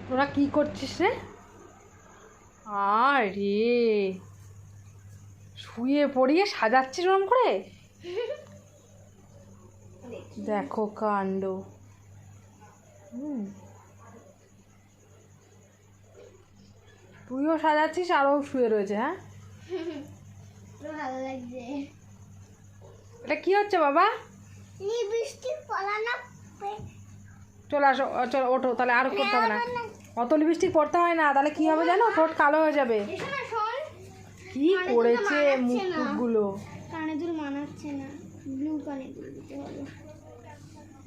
তোরা কি করছিস রে? আরে শুয়ে পড়িয়ে সাজাচ্ছিস ওরম করে? দেখো কাণ্ড। তুইও সাজাচ্ছিস আর ও শুয়ে রয়েছে। হ্যাঁ, ভালো লাগছে। এটা কি হচ্ছে বাবা? লিপস্টিক পরানো। চলে আসো, চলো ওঠো, তাহলে আর করতে হবে না। অত লিপস্টিক পরতে হয় না, তাহলে কি হবে জানো, ঠোঁট কালো হয়ে যাবে। কি করেছে মুখগুলো! কানে দুল মানাচ্ছে না, ব্লু কানে দুল দিতে হবে।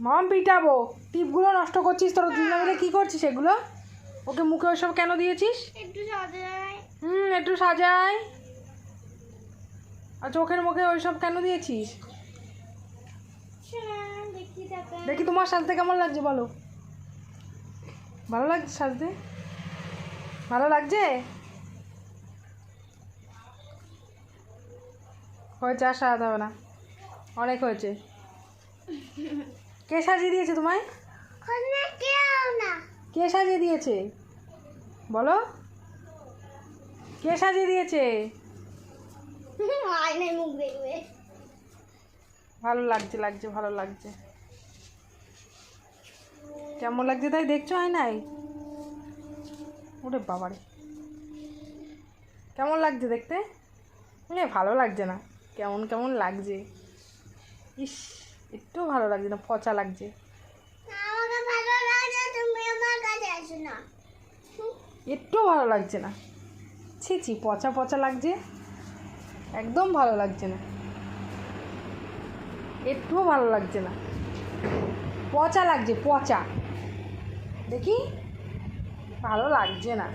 মাম পিটাবো। টিপগুলো নষ্ট করছিস তোরা দুজনে মিলে, কি করছিস এগুলো? ওকে মুখে ওইসব কেন দিয়েছিস? একটু সাজাই। একটু সাজাই। আর চোখের মুখে ওইসব কেন দিয়েছিস? দেখি তোমার সাজতে কেমন লাগছে বলো। ভালো লাগছে সাজতে? ভালো লাগছে? হয়েছে, আর সাজাতে হবে না, অনেক হয়েছে। কে সাজিয়ে দিয়েছে তোমায়? কে সাজিয়ে দিয়েছে বলো? কে সাজিয়ে দিয়েছে? আয়নায় মুখ দেখবে। ভালো লাগছে, লাগছে, ভালো লাগছে। কেমন লাগছে তাই দেখছো আয়নায়? ওরে বাবারে, কেমন লাগছে দেখতে? ভালো লাগছে না, কেমন কেমন লাগছে। ইস, একটু ভালো লাগছে না, পচা লাগছে। আমাকে ভালো লাগে, তুমি আমার কাছে আসো না। একটু ভালো লাগছে না, ছি ছি, পচা পচা লাগছে, একদম ভালো লাগছে না, একটুও ভালো লাগছে না, পচা লাগছে, পচা। দেখি, ভালো লাগছে না।